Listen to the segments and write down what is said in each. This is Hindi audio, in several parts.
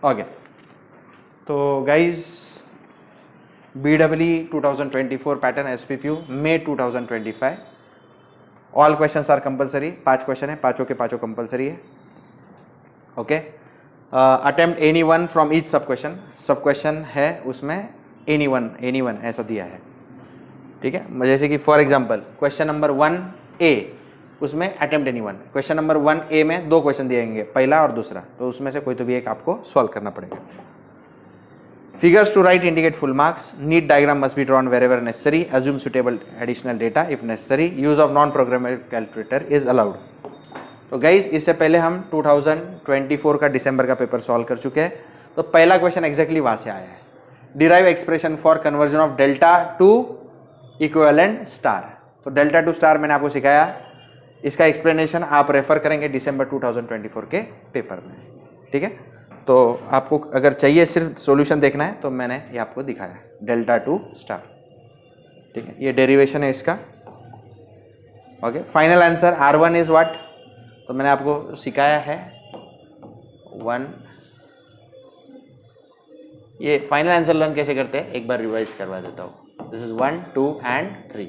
ओके, तो guys BEE 2024 pattern SPPU May 2025, all questions are compulsory. 5 question है, पांचों के पांचों कंपलसरी है। Okay, attempt any one from each sub question है उसमें एनी वन ऐसा दिया है, ठीक है। जैसे कि for example question number 1A, उसमें attempt any one. Question number 1A में 2 क्वेश्चन दिएंगे, पहला और दूसरा, तो उसमें से कोई तो भी एक आपको सॉल्व करना पड़ेगा। Figures to write indicate full marks. Neat diagram must be drawn wherever necessary. Assume suitable additional data if necessary. Use of non-programmable calculator is allowed. तो गाइज इससे पहले हम 2024 का दिसंबर का पेपर सॉल्व कर चुके हैं, तो पहला क्वेश्चन एग्जैक्टली वहां से आया है। Derive expression for conversion of delta two equivalent star. तो डेल्टा टू स्टार मैंने आपको सिखाया, इसका एक्सप्लेनेशन आप रेफर करेंगे दिसंबर 2024 के पेपर में, ठीक है। तो आपको अगर चाहिए सिर्फ सॉल्यूशन देखना है तो मैंने ये आपको दिखाया डेल्टा टू स्टार, ठीक है। ये डेरिवेशन है इसका। Okay, final answer R1 is what, तो मैंने आपको सिखाया है 1। ये फाइनल आंसर लर्न कैसे करते हैं एक बार रिवाइज करवा देता हूँ। This is 1, 2 and 3।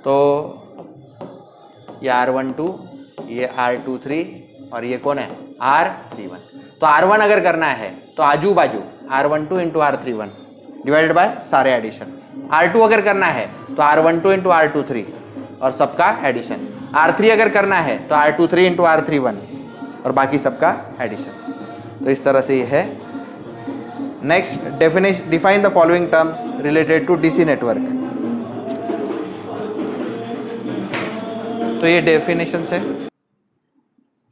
तो ये R12, ये R23 और ये कौन है R31। तो R1 अगर करना है तो आजू बाजू R12 into R31 divided by सारे एडिशन। R2 अगर करना है तो R12 इंटू R23 और सबका एडिशन। R3 अगर करना है तो R23 इंटू R31 और बाकी सबका एडिशन। तो इस तरह से ये है। Next, define the following terms related to DC network. तो ये डेफिनेशन है।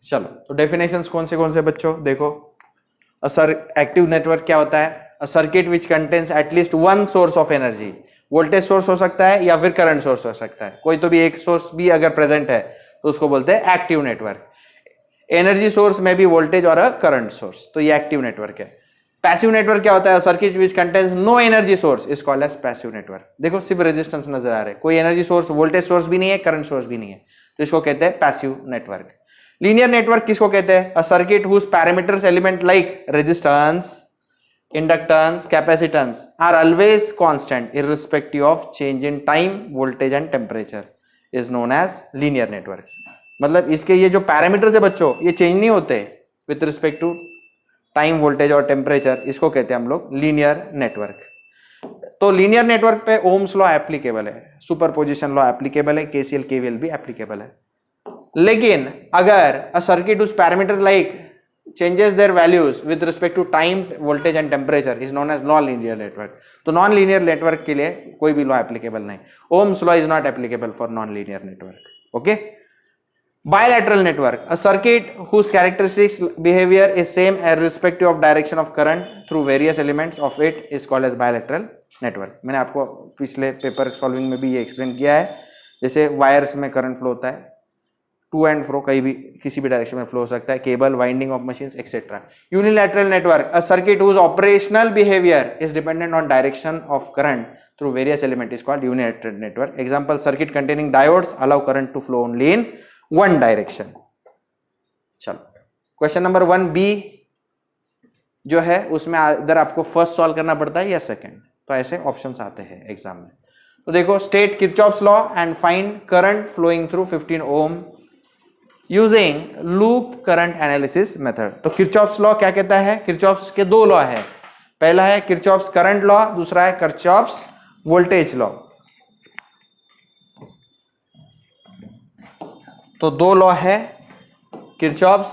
चलो, तो डेफिनेशंस कौन से बच्चों देखो। एक्टिव नेटवर्क क्या होता है? A circuit which contains at least one source of energy. Voltage source हो सकता है या फिर करंट सोर्स हो सकता है, कोई तो भी एक सोर्स भी अगर प्रेजेंट है तो उसको बोलते हैं एक्टिव नेटवर्क। एनर्जी सोर्स में भी वोल्टेज और अ करंट सोर्स, तो ये एक्टिव नेटवर्क है। पैसिव नेटवर्क क्या होता है? Circuit which contains no energy source is called as passive network. देखो सिर्फ रेजिस्टेंस नजर आ रहे हैं, कोई एनर्जी सोर्स, वोल्टेज सोर्स भी नहीं है, करंट सोर्स भी नहीं है, तो इसको कहते हैं पैसिव नेटवर्क। लीनियर नेटवर्क किसको कहते हैं? A circuit whose parameters element like resistance, inductance, capacitance are always constant irrespective of change in time, voltage and temperature is known as linear network. मतलब इसके ये जो पैरामीटर्स है बच्चों, ये चेंज नहीं होते with respect to time, voltage और टेम्परेचर, इसको कहते हैं हम लोग लीनियर नेटवर्क। तो लीनियर नेटवर्क पे ओम्स लॉ एप्लीकेबल है, सुपरपोजिशन लॉ एप्लीकेबल है, केसीएल केवीएल भी एप्लीकेबल है। लेकिन अगर अ सर्किट उस parameter like changes their values with respect to time, voltage and temperature is known as non linear network. तो नॉन लीनियर नेटवर्क के लिए कोई भी लॉ एप्लीकेबल नहीं। Ohm's law is not applicable for non linear network. Okay, bilateral network, a circuit whose characteristics behavior is same irrespective of direction of current through various elements of it is called as bilateral network। मैंने आपको पिछले पेपर सॉल्विंग में भी ये एक्सप्लेन किया है। जैसे वायर्स में करंट फ्लो होता है, टू एंड फ्रो कहीं भी किसी भी डायरेक्शन में फ्लो हो सकता है, cable, winding of machines etcetera. Unilateral network, a circuit whose operational behaviour is dependent on direction of current through various elements is called unilateral network. Example, circuit containing diodes allow current to flow only in one direction। चलो, क्वेश्चन नंबर 1B जो है उसमें इधर आपको फर्स्ट सॉल्व करना पड़ता है या सेकंड, तो ऐसे ऑप्शंस आते हैं एग्जाम में। तो देखो, state Kirchhoff's law and find current flowing through 15 ohm using loop current analysis method. तो किरचॉफ्स लॉ क्या कहता है? किरचॉफ्स के 2 लॉ है, पहला है किरचॉफ्स करंट लॉ, दूसरा है किरचॉफ्स वोल्टेज लॉ। तो 2 लॉ है, किरचॉफ्स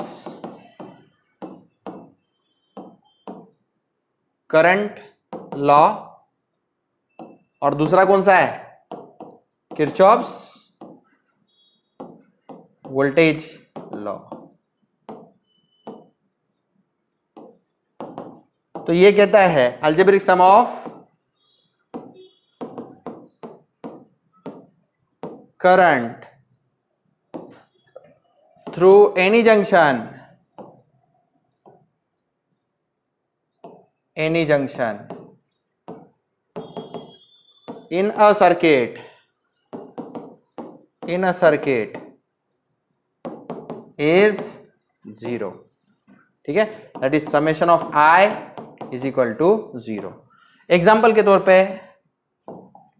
करंट लॉ और दूसरा कौन सा है? Kirchhoff's voltage law. तो ये कहता है algebraic sum of current through any junction in a circuit is 0। ठीक है, that is summation of I is equal to 0। Example के तौर पे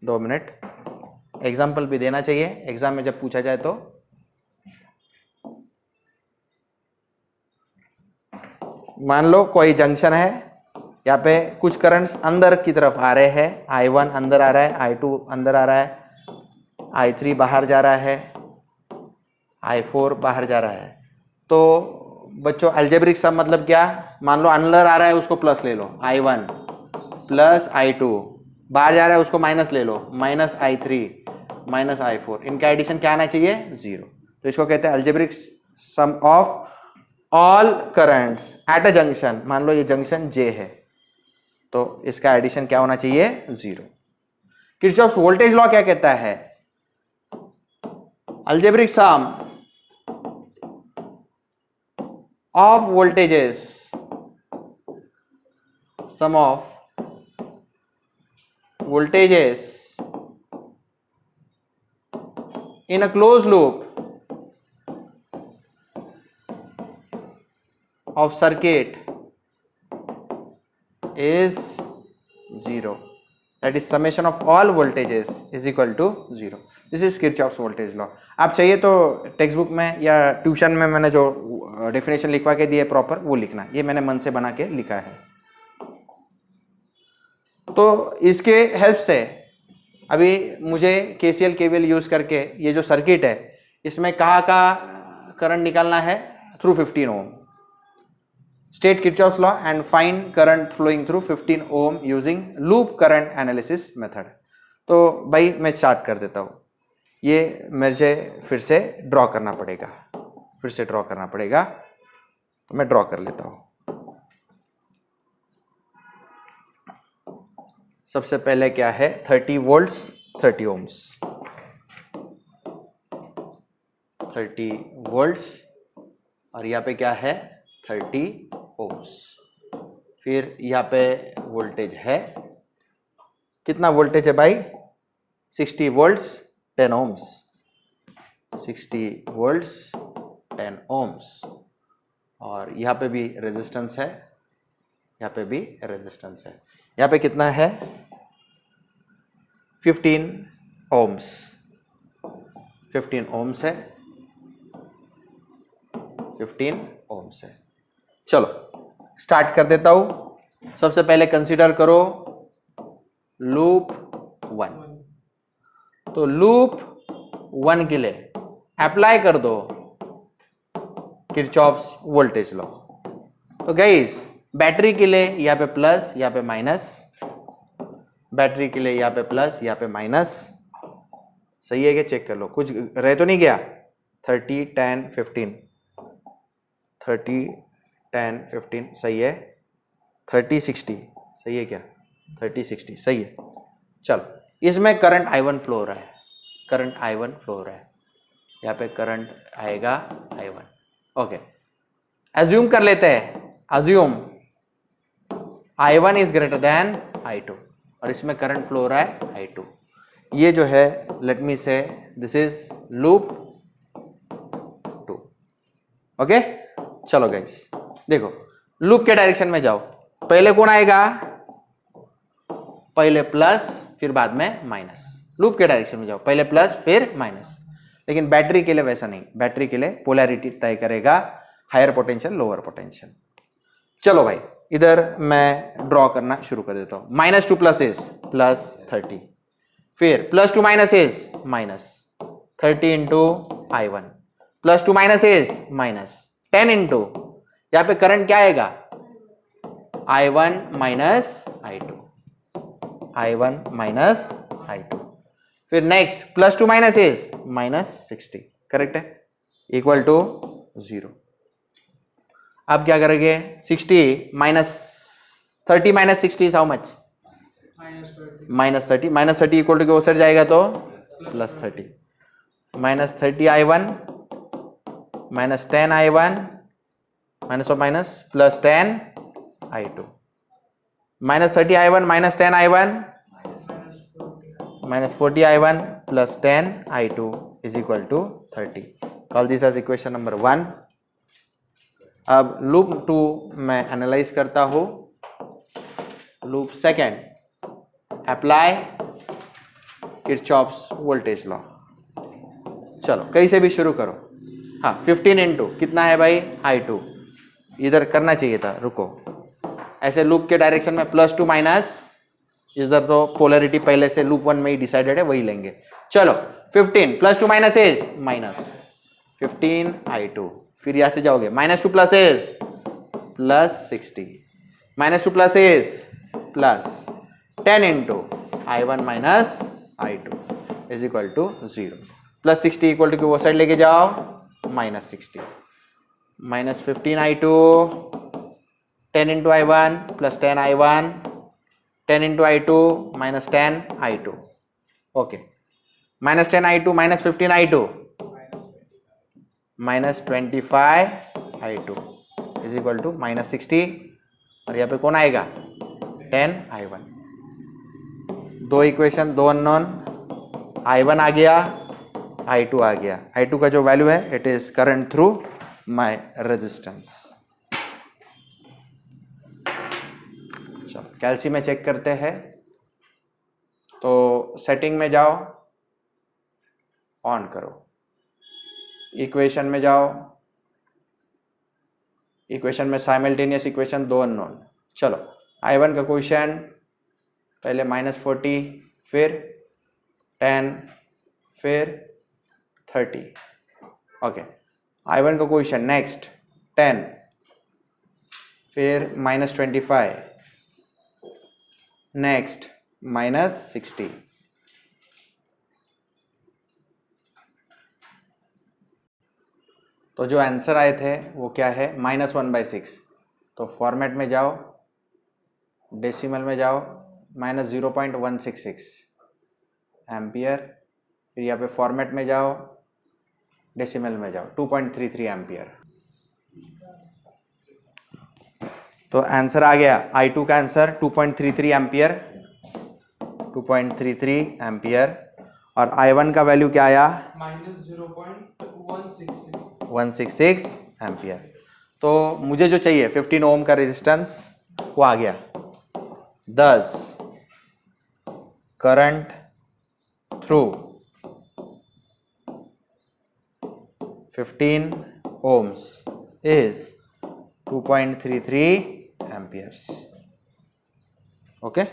2 मिनट एग्जाम्पल भी देना चाहिए एग्जाम में जब पूछा जाए तो। मान लो कोई जंक्शन है, यहाँ पे कुछ करंट्स अंदर की तरफ आ रहे हैं, I1 अंदर आ रहा है, I2 अंदर आ रहा है, I3 बाहर जा रहा है, I4 बाहर जा रहा है। तो बच्चों अलजेब्रिक सम मतलब क्या, मान लो अंदर आ रहा है उसको प्लस ले लो, I1 प्लस I2, बाहर जा रहा है उसको माइनस ले लो, माइनस I3 माइनस I4, इनका एडिशन क्या आना चाहिए, 0। तो इसको कहते हैं algebraic sum of all currents at a junction. मान लो ये जंक्शन J है, तो इसका एडिशन क्या होना चाहिए, 0। किरचॉफ्स वोल्टेज लॉ क्या कहता है, algebraic sum of voltages, sum of voltages in a closed loop of circuit is 0, that is summation of all voltages is equal to 0। This is Kirchhoff's voltage law. आप चाहिए तो टेक्स्ट बुक में या ट्यूशन में मैंने जो डेफिनेशन लिखवा के दिए प्रॉपर वो लिखना, ये मैंने मन से बना के लिखा है। तो इसके हेल्प से अभी मुझे KCL KVL यूज करके ये जो सर्किट है इसमें कहाँ का करंट निकालना है, through 15 ohm. State Kirchhoff's law and find current flowing through 15 ohm using loop current analysis method. तो भाई मैं स्टार्ट कर देता हूँ। ये मुझे फिर से ड्रॉ करना पड़ेगा, तो मैं ड्रॉ कर लेता हूं। सबसे पहले क्या है, 30 वोल्ट्स 30 ओम्स, 30 वोल्ट्स और यहाँ पे क्या है 30 ओम्स। फिर यहाँ पे वोल्टेज है, कितना वोल्टेज है भाई, 60 वोल्ट्स 10 ohms, 60 volts 10 ohms। और यहाँ पे भी रेजिस्टेंस है, यहाँ पे भी रेजिस्टेंस है। यहाँ पे कितना है 15 ohms, 15 ohms है, 15 ohms है। चलो स्टार्ट कर देता हूँ। सबसे पहले कंसीडर करो लूप 1। तो लूप 1 के लिए अप्लाई कर दो किरचॉफ्स वोल्टेज लॉ। तो गाइस बैटरी के लिए यहाँ पे प्लस, यहाँ पे माइनस, बैटरी के लिए यहाँ पे प्लस, यहाँ पे माइनस। सही है क्या, चेक कर लो कुछ रह तो नहीं गया। 30 10 15, 30 10 15 सही है। 30 60 सही है क्या, 30 60 सही है। चलो इसमें करंट I1 फ्लो हो रहा है, करंट I1 फ्लो हो रहा है, यहाँ पे करंट आएगा I1। ओके एज्यूम कर लेते हैं, assume I1 is greater than I2 और इसमें करंट फ्लो हो रहा है I2। ये जो है लेट मी से दिस इज लूप 2। ओके चलो गाइस देखो लूप के डायरेक्शन में जाओ, पहले कौन आएगा, पहले प्लस फिर बाद में माइनस। लूप के डायरेक्शन में जाओ, पहले प्लस फिर माइनस। लेकिन बैटरी के लिए वैसा नहीं, बैटरी के लिए पोलैरिटी तय करेगा हायर पोटेंशियल लोअर पोटेंशियल। चलो भाई इधर मैं ड्रॉ करना शुरू कर देता हूं। Minus two plus is plus 30, फिर plus two minus is minus 30 into I1, plus two minus is minus 10 into, यहां पे करंट क्या आएगा I1 minus I2, I1 minus I2। फिर next plus two minus is minus 60, correct है, इक्वल टू 0। अब क्या करेंगे 60 minus 30 minus 60 is how much, minus 30, minus 30 equal to के जाएगा तो plus 30, minus 30 I1 minus 10 I1 minus of minus plus 10 I2, minus 30 I1 minus 10 I1 minus 40 I1 plus 10 I2 is equal to 30. Call this as equation number 1. अब लूप 2 मैं एनालाइज करता हूं। Loop second, apply Kirchhoff's voltage law. चलो कहीं से भी शुरू करो। हाँ 15 इंटू कितना है भाई I2, इधर करना चाहिए था, रुको। ऐसे लूप के डायरेक्शन में प्लस टू माइनस, इधर तो पोलरिटी पहले से लूप 1 में ही डिसाइडेड है, वही लेंगे। चलो 15 plus two minus is minus 15I2, फिर यहां से जाओगे -2 plus is plus 60, -2 plus is plus 10 into I1 minus I2 is equal to 0, plus 60 equal to वो साइड लेके जाओ -60, -15I2, 10 into I1 plus 10I1, 10 into I2 minus 10I2, okay, -10I2 minus 15I2 -25I2 is equal to -60, और यहाँ पे कौन आएगा 10I1। दो इक्वेशन, दो अननोन, I1 आ गया, I2 आ गया। I2 का जो वैल्यू है it is current through my resistance. चलो कैल्सी में चेक करते हैं। तो सेटिंग में जाओ, ऑन करो, इक्वेशन में जाओ, इक्वेशन में साइमल्टेनियस इक्वेशन, दो अननोन। चलो I1 का क्वेश्चन पहले -40, फिर 10, फिर 30, ओके। I1 का क्वेश्चन नेक्स्ट 10, फिर -25, नेक्स्ट -60, तो जो आंसर आए थे वो क्या है -1/6। तो फॉर्मेट में जाओ, डेसिमल में जाओ, -0.166 एम्पियर, फिर यहाँ पे फॉर्मेट में जाओ, डेसिमल में जाओ 2.33 एम्पियर। तो आंसर आ गया I2 का आंसर 2.33 एम्पियर, 2.33 एम्पियर, और I1 का वैल्यू क्या आया -0.166 एम्पियर। तो मुझे जो चाहिए 15 ओम का रेजिस्टेंस वो आ गया। Thus current through 15 ohms is 2.33 amperes. Okay.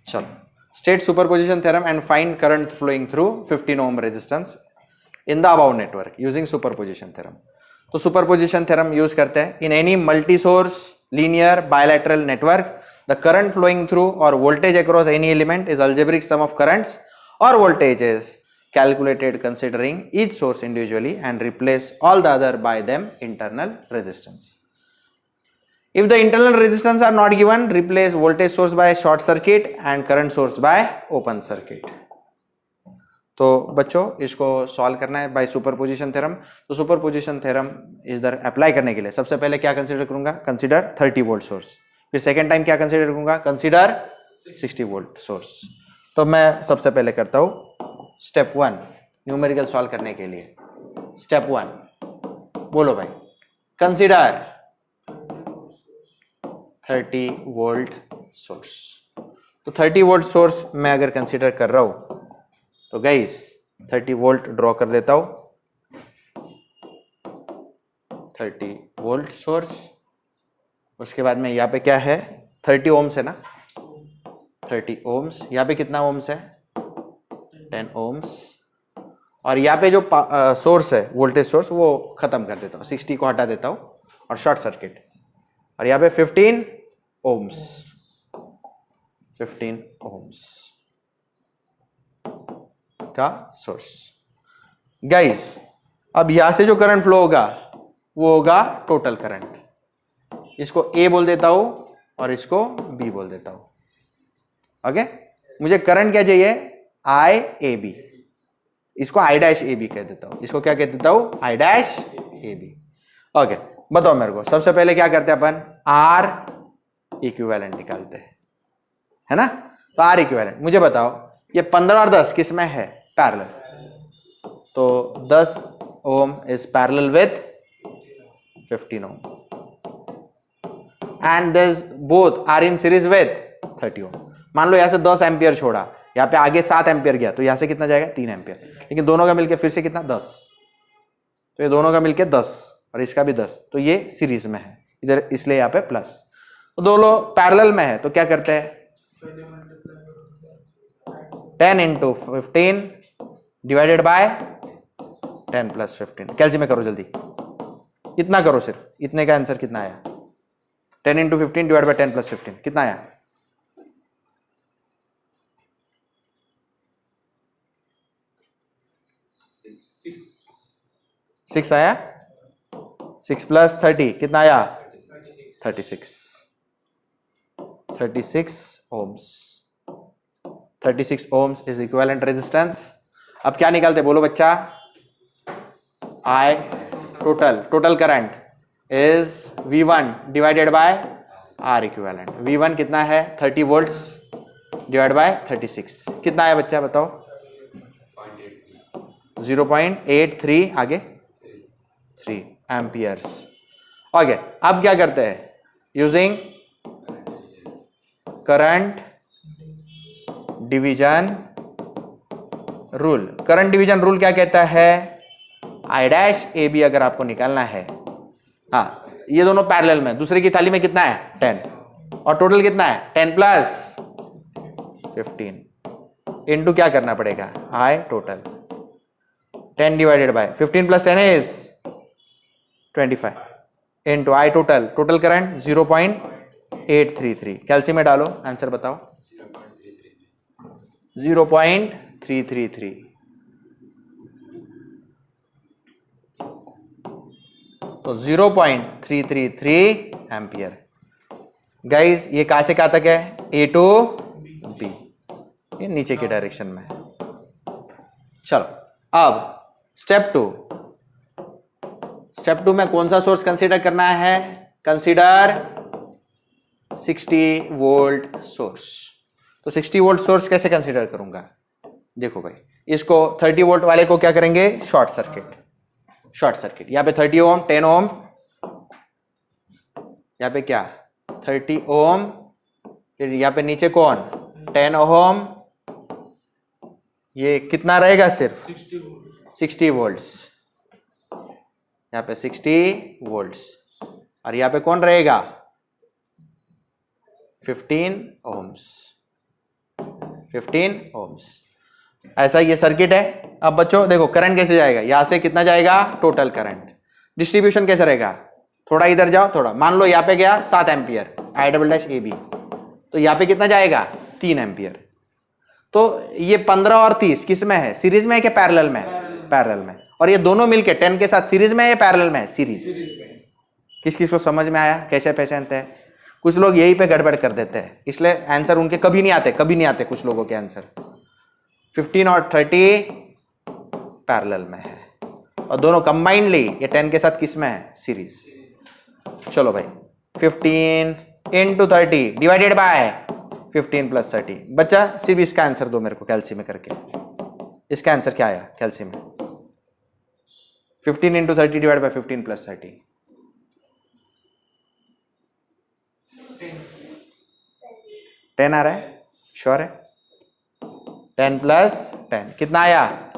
चलो, state superposition theorem and find current flowing through 15 ohm resistance in the above network using superposition theorem. तो superposition theorem use करते हैं। In any multi-source linear bilateral network, the current flowing through or voltage across any element is algebraic sum of currents or voltages calculated considering each source individually and replace all the other by them internal resistance. If the internal resistance are not given, replace voltage source by short circuit and current source by open circuit. तो बच्चों इसको सॉल्व करना है बाय सुपरपोजिशन थ्योरम। तो सुपरपोजिशन थ्योरम इधर अप्लाई करने के लिए सबसे पहले क्या कंसीडर करूंगा, कंसीडर 30 वोल्ट सोर्स। फिर सेकेंड टाइम क्या कंसीडर करूंगा, कंसीडर 60 वोल्ट सोर्स। तो मैं सबसे पहले करता हूं स्टेप 1 न्यूमेरिकल सॉल्व करने के लिए। स्टेप 1 बोलो भाई, कंसीडर 30 वोल्ट सोर्स। तो 30 वोल्ट सोर्स मैं अगर कंसीडर कर रहा हूं तो गाइस 30 वोल्ट ड्रॉ कर देता हूं। 30 वोल्ट सोर्स, उसके बाद में यहाँ पे क्या है 30 ओम्स है ना, 30 ओम्स। यहाँ पे कितना ओम्स है 10 ओम्स। और यहाँ पे जो सोर्स है वोल्टेज सोर्स वो खत्म कर देता हूँ, 60 को हटा देता हूँ और शॉर्ट सर्किट। और यहाँ पे 15 ओम्स, 15 ओम्स का सोर्स। गाइस अब यहां से जो करंट फ्लो होगा वो होगा टोटल करंट। इसको A बोल देता हूं और इसको B बोल देता हूं। ओके, मुझे करंट क्या चाहिए IAB, इसको I'AB कह देता हूं। इसको क्या कह देता हूं I'AB। ओके, बताओ मेरे को सबसे पहले क्या करते हैं अपन, R इक्विवेलेंट निकालते हैं। है ना। तो आर इक्विवेलेंट, मुझे बताओ ये 15 और 10 किस में है, पैरेलल, तो 10 ohm is parallel with 15 ohm and this both are in series with 30 ohm. मान लो यहां से 10 एम्पियर छोड़ा, यहाँ पे आगे 7 एम्पियर गया, तो यहां से कितना जाएगा 3 एम्पियर, लेकिन दोनों का मिलकर फिर से कितना 10, तो ये दोनों का मिलकर 10 और इसका भी 10, तो ये सीरीज में है इधर, इसलिए यहाँ पे प्लस। तो दोनों पैरेलल में है तो क्या करते हैं 10 इंटू 15 डिवाइडेड बाय 10 प्लस 15, कैलसी में करो जल्दी, इतना करो, सिर्फ इतने का आंसर कितना आया, 10 इंटू 15 डिवाइड बाय 10 प्लस 15 कितना आया, 6 आया, 6 प्लस 30 कितना आया 36 ohms. 36 ohms is equivalent resistance. अब क्या निकालते बोलो बच्चा, I total current is V1 divided by R equivalent. V1 कितना है 30 वोल्ट्स डिवाइड बाय 36 कितना आया बच्चा बताओ, 0.83 आगे 3 एम्पियर्स। ओके, अब क्या करते हैं, using current division rule. Current division rule क्या कहता है, आई डैश ए बी अगर आपको निकालना है, हाँ ये दोनों पैरेलल में, दूसरे की थाली में कितना है 10 और टोटल कितना है 10 प्लस 15 इनटू क्या करना पड़ेगा I total, 10 divided by 15 plus 10 is 25 into I total current 0.833, calcium में डालो आंसर बताओ 0.333। तो 0.333 एम्पियर। गाइस ये कहां से कहां तक है, ए टू बी, ये नीचे के डायरेक्शन में है। चलो अब स्टेप टू में कौन सा सोर्स कंसीडर करना है, कंसीडर 60 वोल्ट सोर्स। तो 60 वोल्ट सोर्स कैसे कंसीडर करूंगा, देखो भाई इसको 30 वोल्ट वाले को क्या करेंगे शॉर्ट सर्किट, यहाँ पे 30 ओम 10 ओम, यहाँ पे क्या 30 ओम, फिर यहाँ पे नीचे कौन 10 ओम, ये कितना रहेगा सिर्फ 60 वोल्ट्स, यहाँ पे 60 वोल्ट्स, और यहाँ पे कौन रहेगा 15 ओम्स। ऐसा ये सर्किट है। अब बच्चों देखो करंट कैसे जाएगा, यहां से कितना जाएगा टोटल करंट, डिस्ट्रीब्यूशन कैसे रहेगा, थोड़ा इधर जाओ थोड़ा, मान लो यहाँ पे गया 7 ampere I double dash A B, तो यहाँ पे कितना जाएगा 3 एम्पियर। तो ये 15 और 30 किस में है, सीरीज में है क्या पैरेलल में, पैरेलल में, और ये दोनों मिलके 10 के साथ सीरीज में है या पैरेलल में है, सीरीज। किस किस को समझ में आया, कैसे पहचानते हैं, कुछ लोग यही पे गड़बड़ कर देते हैं, इसलिए आंसर उनके कभी नहीं आते कुछ लोगों के आंसर। 15 और 30 पैरेलल में है और दोनों कंबाइंडली ये 10 के साथ किस में है, सीरीज। चलो भाई 15 इंटू 30 डिवाइडेड बाय 15 प्लस 30, बच्चा सिर्फ इसका आंसर दो मेरे को कैलसी में करके, इसका आंसर क्या आया कैलसी में, 15 इंटू 30 डिवाइड बाय 15 प्लस 30, 10 आ रहा है, श्योर है, 10 प्लस 10 कितना आया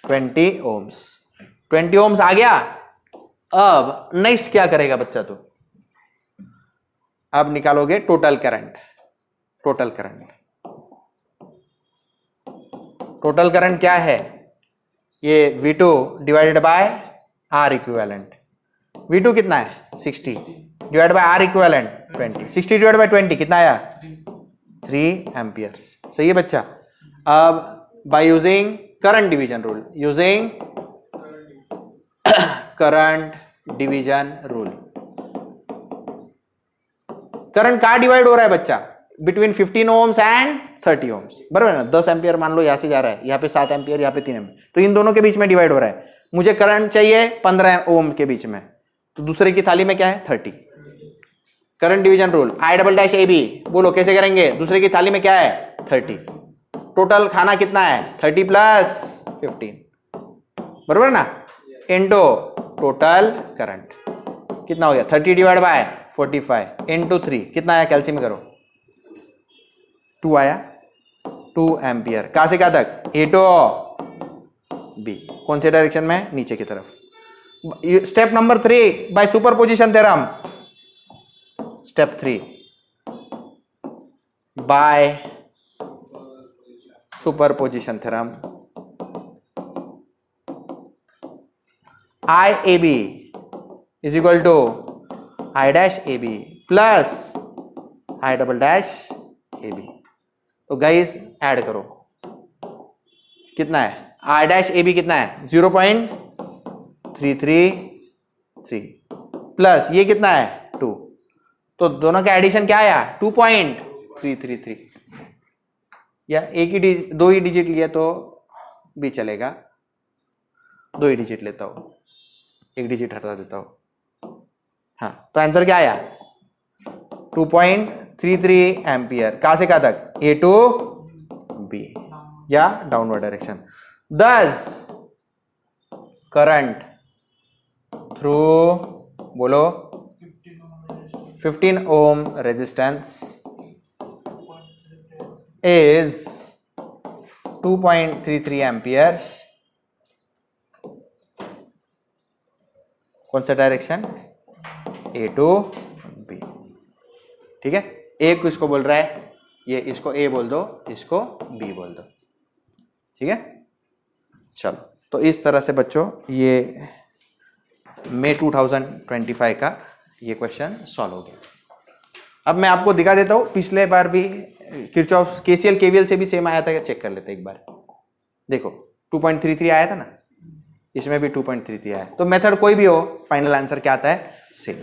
20 ओम्स। 20 ओम्स आ गया। अब नेक्स्ट क्या करेगा बच्चा, तो अब निकालोगे टोटल करंट क्या है, ये V2 divided by R equivalent. V2 कितना है 60 divide by R equivalent 20, 60 divide by 20 कितना आया 3 एम्पियर्स। सही है बच्चा। अब by using current division rule, current कहां डिवाइड हो रहा है बच्चा, बिटवीन 15 ओम्स एंड 30 ओम्स, बराबर है ना। 10 एम्पियर मान लो यहां से जा रहा है, यहाँ पे 7 एम्पियर, यहाँ पे 3 एम्पियर, तो इन दोनों के बीच में डिवाइड हो रहा है। मुझे करंट चाहिए 15 ओम के बीच में, तो दूसरे की थाली में क्या है 30, current division rule, I double dash A B, बोलो कैसे करेंगे? दूसरे की थाली में क्या है? 30, टोटल खाना कितना है? 30 प्लस 15, बरोबर ना, इंटू टोटल करंट कितना हो गया? 30 डिवाइड बाय 45 इंटू 3 कितना आया? कैलसियम करो, 2 आया, 2 एम्पियर। कहां से कहां तक? A to B. कौन से डायरेक्शन में? नीचे की तरफ। Step number 3 by superposition theorem, step 3 by superposition theorem, I A B is equal to I dash A B plus I double dash A B. तो गाइस ऐड करो, कितना है? आई डैश ए बी कितना है? 0.333 प्लस ये कितना है? 2, तो दोनों का एडिशन क्या आया? 2.333। या एक ही दो ही डिजिट लिया तो भी चलेगा, 2 ही डिजिट लेता हूं, एक डिजिट हटा देता हूं। हाँ, तो आंसर क्या आया? 2.33 एम्पियर। कहां से कहां तक? ए टू बी या डाउनवर्ड डायरेक्शन। दस करंट थ्रू, बोलो, 15 ओम रेजिस्टेंस is 2.33 एम्पियर। कौन सा डायरेक्शन? A to B. ठीक है, ए को इसको बोल रहा है, ये इसको ए बोल दो, इसको बी बोल दो। ठीक है, चलो, तो इस तरह से बच्चों ये मई 2025 का ये क्वेश्चन सॉल्व हो गया। अब मैं आपको दिखा देता हूं, पिछले बार भी किरचॉफ केसीएल केवीएल से भी सेम आया था, चेक कर लेते एक बार। देखो 2.33 आया था ना, इसमें भी 2.33 आया, तो मेथड कोई भी हो, फाइनल आंसर क्या आता है? सेम।